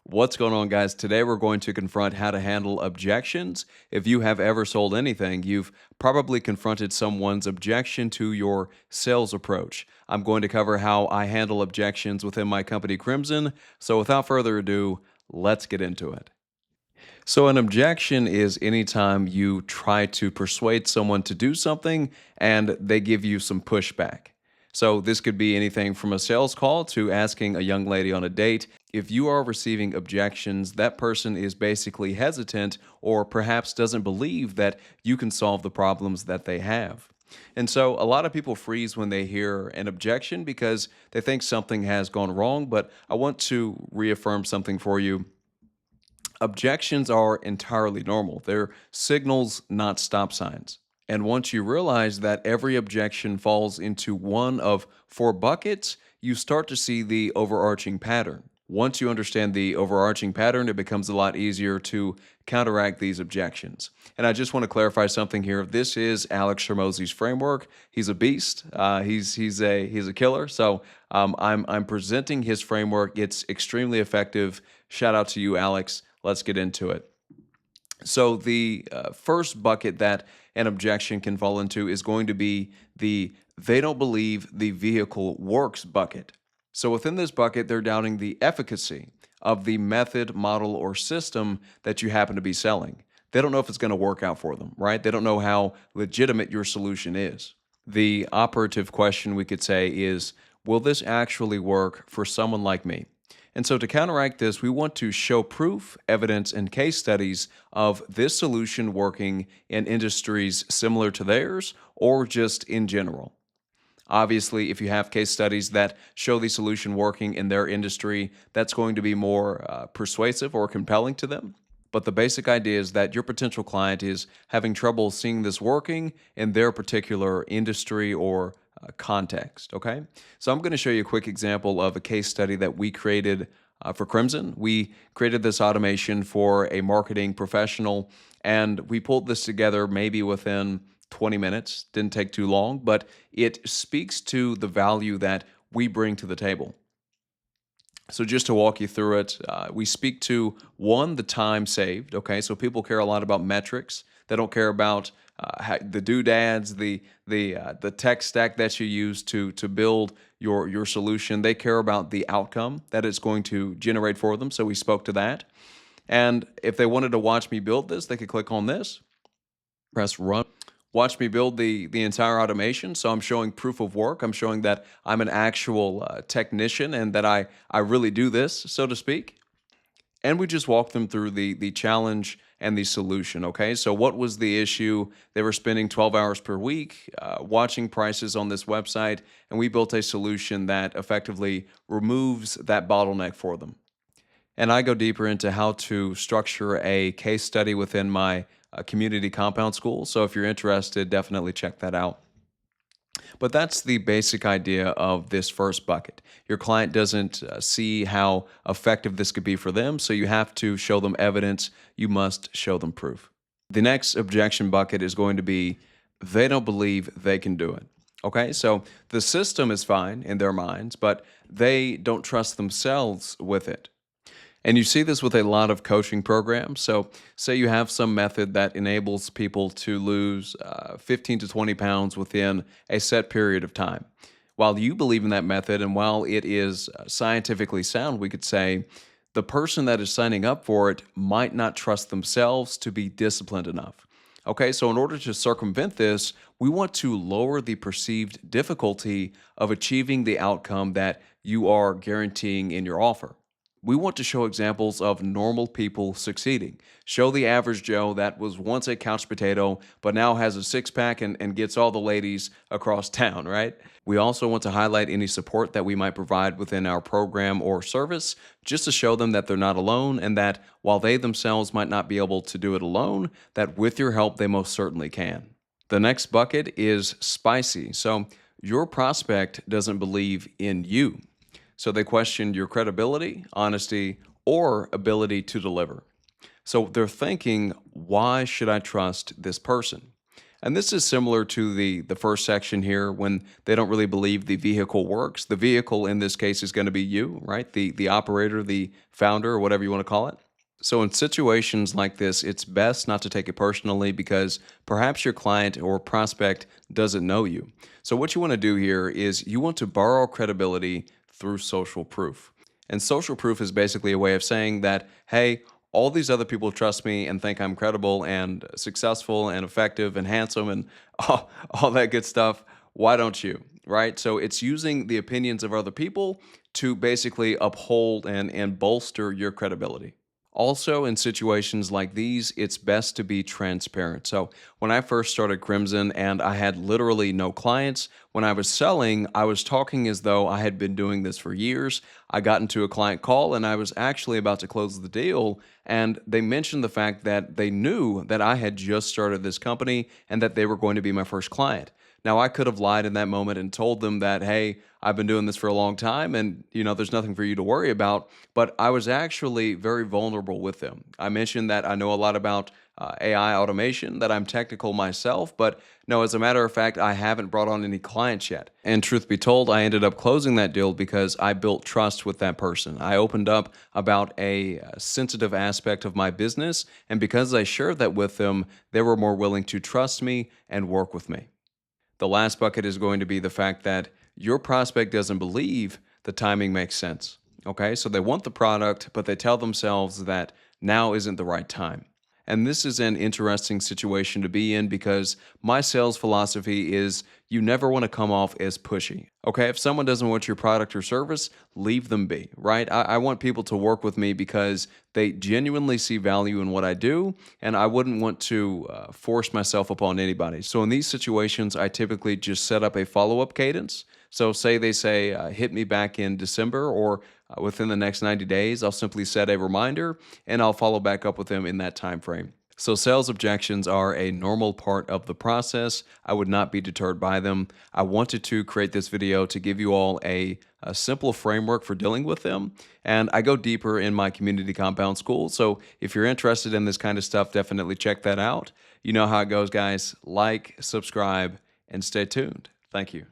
What's going on, guys? Today we're going to confront how to handle objections. If you have ever sold anything, you've probably confronted someone's objection to your sales approach. I'm going to cover how I handle objections within my company, Crimson. So without further ado, let's get into it. So, an objection is anytime you try to persuade someone to do something and they give you some pushback. So, this could be anything from a sales call to asking a young lady on a date. If you are receiving objections, that person is basically hesitant or perhaps doesn't believe that you can solve the problems that they have. And so, a lot of people freeze when they hear an objection because they think something has gone wrong. But I want to reaffirm something for you. Objections are entirely normal. They're signals, not stop signs. And once you realize that every objection falls into one of four buckets, you start to see the overarching pattern. Once you understand the overarching pattern, it becomes a lot easier to counteract these objections. And I just want to clarify something here. This is Alex Hormozi's framework. He's a beast. He's a killer. So I'm presenting his framework. It's extremely effective. Shout out to you, Alex. Let's get into it. So the first bucket that an objection can fall into is going to be the they don't believe the vehicle works bucket. So within this bucket, they're doubting the efficacy of the method, model, or system that you happen to be selling. They don't know if it's going to work out for them, right? They don't know how legitimate your solution is. The operative question we could say is, will this actually work for someone like me? And so to counteract this, we want to show proof, evidence, and case studies of this solution working in industries similar to theirs or just in general. Obviously, if you have case studies that show the solution working in their industry, that's going to be more persuasive or compelling to them. But the basic idea is that your potential client is having trouble seeing this working in their particular industry or context, okay? So I'm going to show you a quick example of a case study that we created for Crimson. We created this automation for a marketing professional, and we pulled this together maybe within 20 minutes. Didn't take too long, but it speaks to the value that we bring to the table. So just to walk you through it, we speak to one, the time saved. Okay, so people care a lot about metrics. They don't care about the doodads, the tech stack that you use to build your solution. They care about the outcome that it's going to generate for them. So we spoke to that. And if they wanted to watch me build this, they could click on this, press run. Watch me build the entire automation. So I'm showing proof of work. I'm showing that I'm an actual technician and that I really do this, so to speak. And we just walked them through the challenge and the solution, okay? So what was the issue? They were spending 12 hours per week watching prices on this website, and we built a solution that effectively removes that bottleneck for them. And I go deeper into how to structure a case study within my community compound school. So if you're interested, definitely check that out. But that's the basic idea of this first bucket. Your client doesn't see how effective this could be for them, so you have to show them evidence. You must show them proof. The next objection bucket is going to be they don't believe they can do it. Okay, so the system is fine in their minds, but they don't trust themselves with it. And you see this with a lot of coaching programs. So say you have some method that enables people to lose 15 to 20 pounds within a set period of time. While you believe in that method and while it is scientifically sound, we could say the person that is signing up for it might not trust themselves to be disciplined enough. Okay, so in order to circumvent this, we want to lower the perceived difficulty of achieving the outcome that you are guaranteeing in your offer. We want to show examples of normal people succeeding. Show the average Joe that was once a couch potato, but now has a six-pack and gets all the ladies across town, right? We also want to highlight any support that we might provide within our program or service, just to show them that they're not alone and that while they themselves might not be able to do it alone, that with your help, they most certainly can. The next bucket is spicy. So your prospect doesn't believe in you. So they questioned your credibility, honesty, or ability to deliver. So they're thinking, why should I trust this person? And this is similar to the first section here when they don't really believe the vehicle works. The vehicle in this case is going to be you, right? The operator, the founder, or whatever you want to call it. So in situations like this, it's best not to take it personally because perhaps your client or prospect doesn't know you. So what you want to do here is you want to borrow credibility through social proof. And social proof is basically a way of saying that, hey, all these other people trust me and think I'm credible and successful and effective and handsome and all that good stuff. Why don't you? Right? So it's using the opinions of other people to basically uphold and bolster your credibility. Also, in situations like these, it's best to be transparent. So, when I first started Crimson and I had literally no clients, when I was selling, I was talking as though I had been doing this for years. I got into a client call and I was actually about to close the deal, and they mentioned the fact that they knew that I had just started this company and that they were going to be my first client. Now, I could have lied in that moment and told them that, hey, I've been doing this for a long time and, there's nothing for you to worry about. But I was actually very vulnerable with them. I mentioned that I know a lot about AI automation, that I'm technical myself, but no, as a matter of fact, I haven't brought on any clients yet. And truth be told, I ended up closing that deal because I built trust with that person. I opened up about a sensitive aspect of my business, and because I shared that with them, they were more willing to trust me and work with me. The last bucket is going to be the fact that your prospect doesn't believe the timing makes sense. Okay, so they want the product, but they tell themselves that now isn't the right time. And this is an interesting situation to be in because my sales philosophy is you never want to come off as pushy. Okay, if someone doesn't want your product or service, leave them be, right? I want people to work with me because they genuinely see value in what I do, and I wouldn't want to force myself upon anybody. So in these situations, I typically just set up a follow-up cadence. So say they say, hit me back in December or within the next 90 days, I'll simply set a reminder and I'll follow back up with them in that time frame. So sales objections are a normal part of the process. I would not be deterred by them. I wanted to create this video to give you all a simple framework for dealing with them. And I go deeper in my community compound school. So if you're interested in this kind of stuff, definitely check that out. You know how it goes, guys. Like, subscribe, and stay tuned. Thank you.